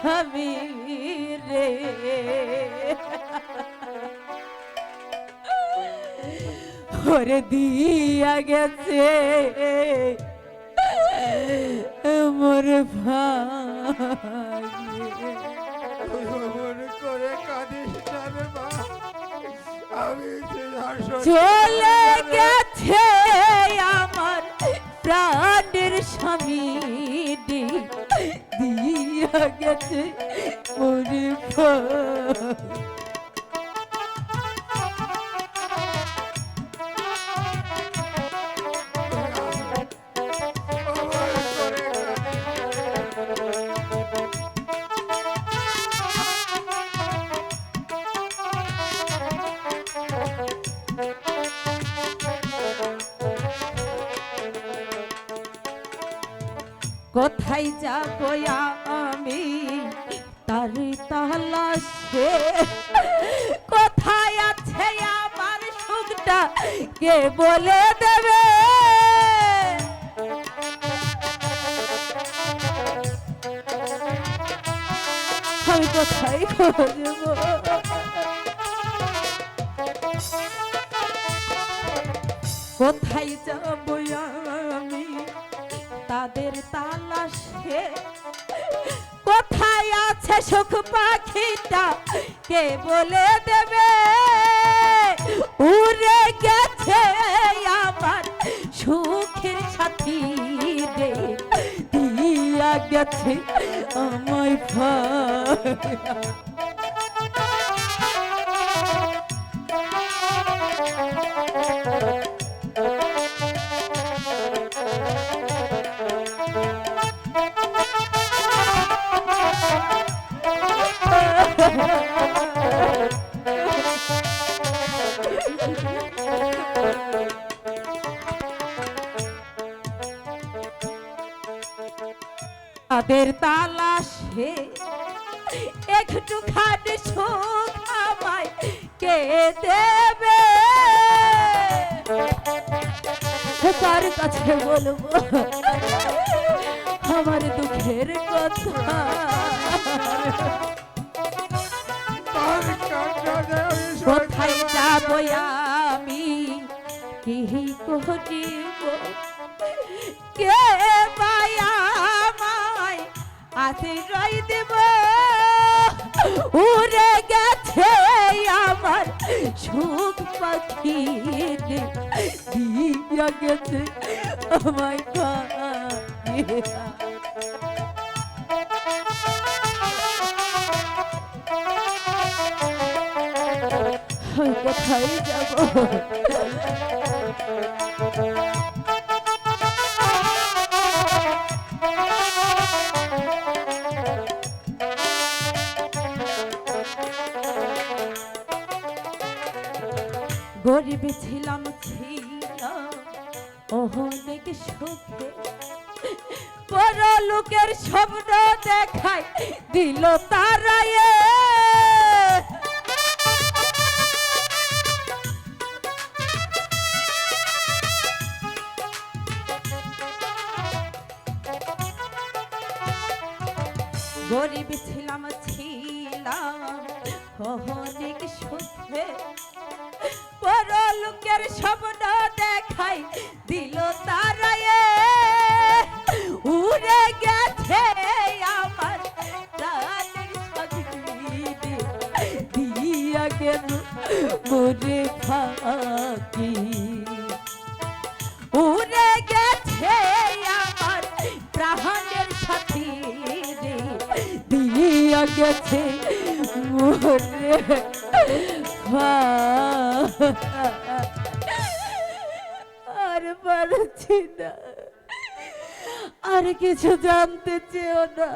স্বামী রে ওরে দিয়া গেছে মোর ভাই করে কাঁদিস না রে মা, আমি চলে গেছে আমার প্রাণের স্বামী দিয়া গেছে মোর ভাই কোথায় যাবো আমি তার তালাশে কোথায় আছে আমার সুখটা কে বলে দেবে আমি কোথায় খুঁজবো কোথায় যাবো আমি তাদের তালাশে কোথায় আছে সুখ পাখিটা কে বলে দেবে উড়ে গেছে আমার সুখের সাথী রে দিয়া গেছে আমায় ভাই তাদের তালাশে একটু খাটে সুখ আমায় কে দেবে কার কাছে বলবো আমার দুঃখের কথা কোথায় যাবো আমি কি করিব কে আমায় আশ্রয় দেব উড়ে গেছে আমার সুখ পাখি দিয়া গেছে আমায় কোথায় যাব গরিব ছিলাম অনেক সুখে বড় লোকের স্বপ্ন দেখায় দিল তারায় গরিব ছিলাম অনেক সুখে বড় লোকের স্বপ্ন দেখাই দিল তারায় উড়ে গেছে আমার দিয়া গেল মোরে ফাঁকি উড়ে গেছে আমার প্রাণের সাথী দিয়া গেছে মোরে আর পারছি না আর কিছু জানতে চেও না